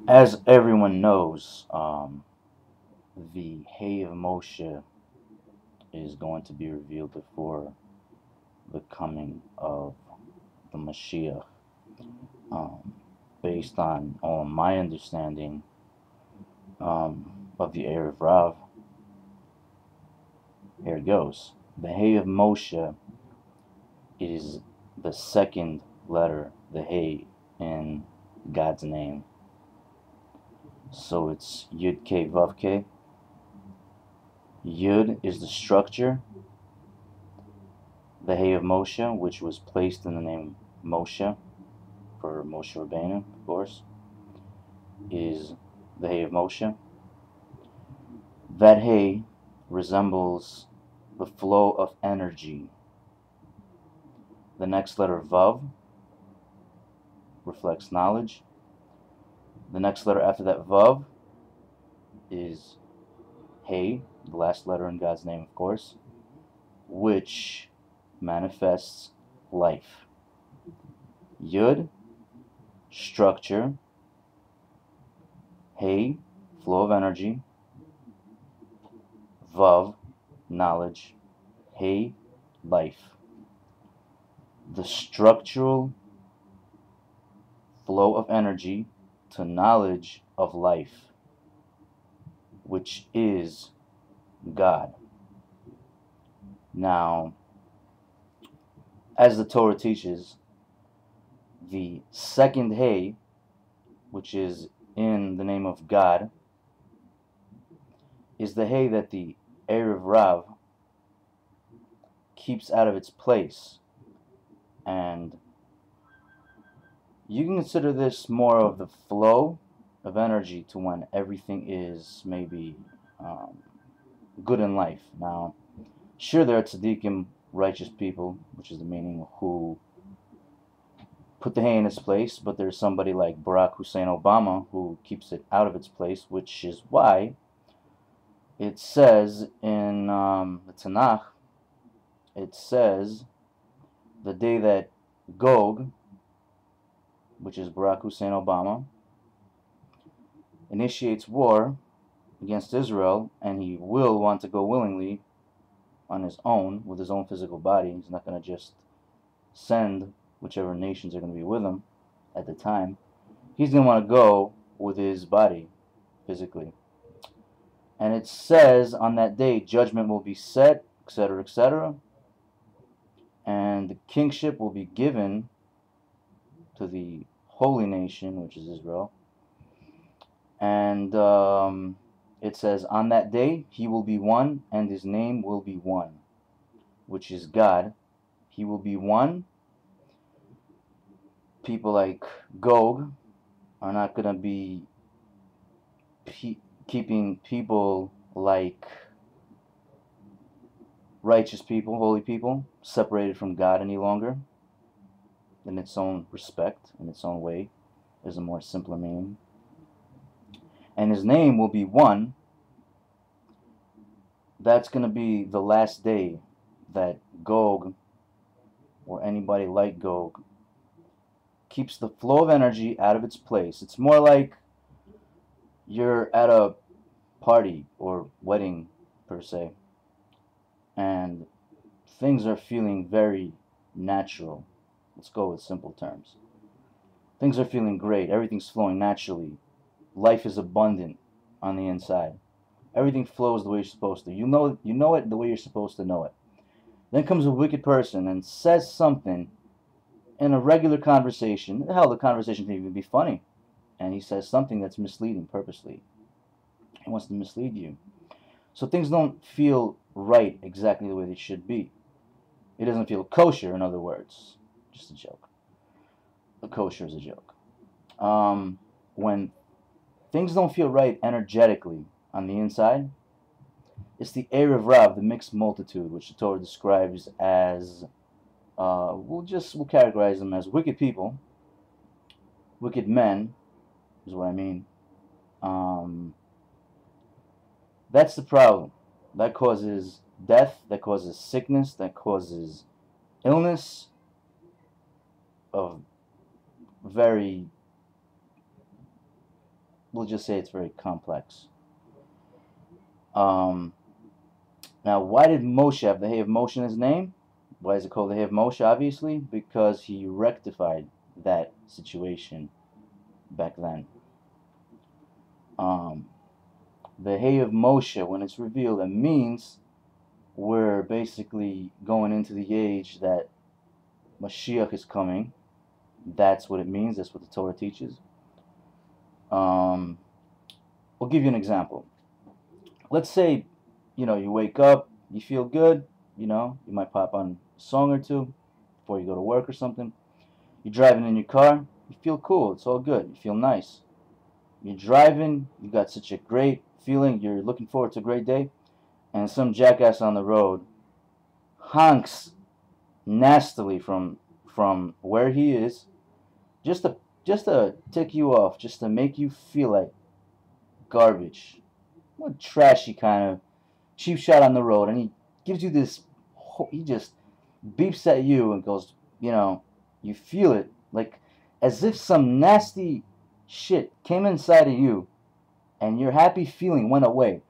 As everyone knows, the Hay of Moshe is going to be revealed before the coming of the Moshiach. Um, Based on all my understanding of the Erev Rav, here it goes. The Hay of Moshe is the second letter, the Hay, in God's name. So it's Yud K Vav K. Yud is the structure, the Hay of Moshe, which was placed in the name Moshe for Moshe Rabbeinu, of course, is the Hay of Moshe. That Hay resembles the flow of energy. The next letter Vav reflects knowledge. The next letter after that Vav is Hay, the last letter in God's name, of course, which manifests life. Yud, structure. Hay, flow of energy. Vav, knowledge. Hay, life. The structural flow of energy to knowledge of life, which is God. Now, as the Torah teaches, the second Hay, which is in the name of God, is the Hay that the Erev Rav keeps out of its place. And you can consider this more of the flow of energy to when everything is maybe good in life. Now, sure, there are tzaddikim, righteous people, which is the meaning, who put the Hay in its place, but there's somebody like Barack Hussein Obama who keeps it out of its place, which is why it says in the Tanakh, it says the day that Gog, which is Barack Hussein Obama, initiates war against Israel, and he will want to go willingly on his own, with his own physical body. He's not going to just send whichever nations are going to be with him at the time. He's going to want to go with his body, physically. And it says on that day, judgment will be set, etc., etc., and the kingship will be given to the holy nation, which is Israel. And it says, on that day, he will be one, and his name will be one, which is God. He will be one. People like Gog are not going to be keeping people like righteous people, holy people, separated from God any longer in its own respect, in its own way. There's a more simpler meaning. And his name will be one. That's going to be the last day that Gog, or anybody like Gog, keeps the flow of energy out of its place. It's more like you're at a party or wedding, per se, and things are feeling very natural. Let's go with simple terms. Things are feeling great. Everything's flowing naturally. Life is abundant on the inside. Everything flows the way you're supposed to. You know it the way you're supposed to know it. Then comes a wicked person and says something in a regular conversation. Hell, the conversation can even be funny. And he says something that's misleading purposely. He wants to mislead you. So things don't feel right exactly the way they should be. It doesn't feel kosher, in other words. Just a joke. The kosher is a joke. When things don't feel right energetically on the inside, it's the Erev Rav, the mixed multitude, which the Torah describes as, we'll categorize them as wicked people, wicked men, is what I mean. That's the problem. That causes death, that causes sickness, that causes illness of very we'll just say it's very complex. Now, why did Moshe have the Hay of Moshe in his name? Why is it called the Hay of Moshe? Obviously, because he rectified that situation back then. The Hay of Moshe, when it's revealed, it means we're basically going into the age that Moshiach is coming. That's what it means. That's what the Torah teaches. We'll give you an example. Let's say, you wake up, you feel good, you might pop on a song or two before you go to work or something. You're driving in your car, you feel cool, it's all good, you feel nice. You're driving, you got such a great feeling, you're looking forward to a great day, and some jackass on the road honks nastily from where he is, just to tick you off, just to make you feel like garbage. What trashy kind of cheap shot on the road, and he gives you this, he just beeps at you and goes, you feel it, like as if some nasty shit came inside of you and your happy feeling went away.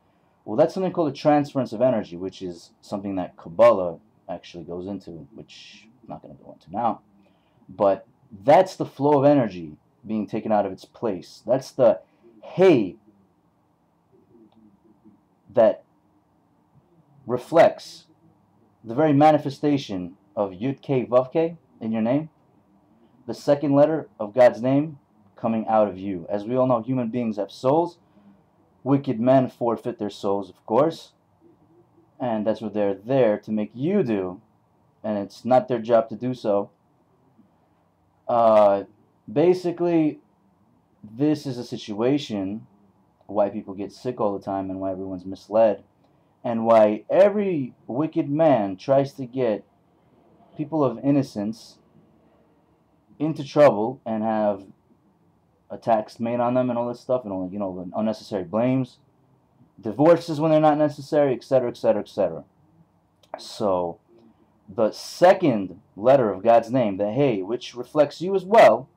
Well, that's something called a transference of energy, which is something that Kabbalah actually goes into, which I'm not going to go into now. But that's the flow of energy being taken out of its place. That's the hay that reflects the very manifestation of Yud K Vav K in your name, the second letter of God's name coming out of you. As we all know, human beings have souls. Wicked men forfeit their souls, of course, and that's what they're there to make you do, and it's not their job to do so. Basically, this is a situation why people get sick all the time and why everyone's misled, and why every wicked man tries to get people of innocence into trouble and have attacks made on them and all this stuff, and all, unnecessary blames, divorces when they're not necessary, etc., etc., etc. So the second letter of God's name, the Hay, which reflects you as well,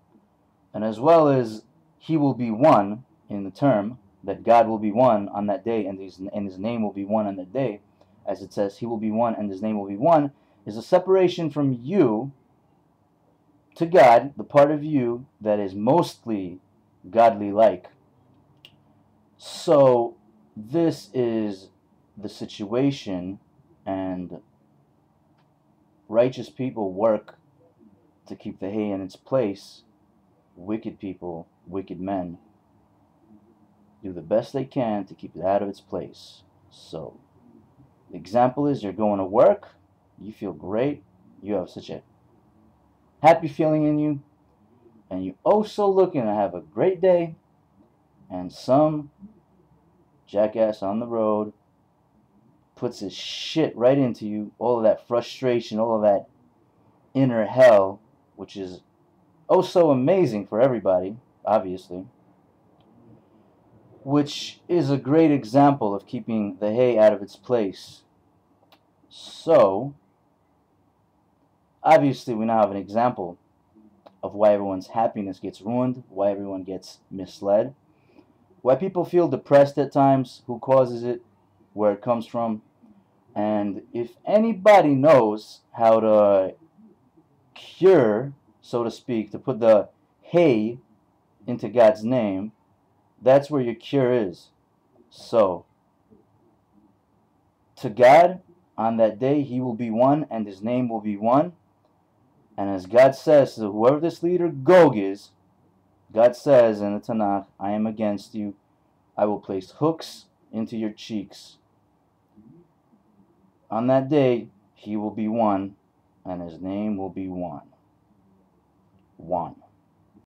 and as well as He will be one in the term, that God will be one on that day, and His name will be one on that day, as it says, He will be one and His name will be one, is a separation from you to God, the part of you that is mostly godly-like. So this is the situation, and righteous people work to keep the hay in its place. Wicked people, wicked men, do the best they can to keep it out of its place. So the example is, you're going to work, you feel great, you have such a happy feeling in you, and you also looking to have a great day, and some jackass on the road puts his shit right into you, all of that frustration, all of that inner hell, which is oh so amazing for everybody, obviously, which is a great example of keeping the hay out of its place. So obviously we now have an example of why everyone's happiness gets ruined, why everyone gets misled, why people feel depressed at times, who causes it, where it comes from. And if anybody knows how to cure, so to speak, to put the hay into God's name, that's where your cure is. So, to God, on that day, He will be one and His name will be one. And as God says to whoever this leader Gog is, God says in the Tanakh, I am against you. I will place hooks into your cheeks. On that day, He will be one, and His name will be one. One.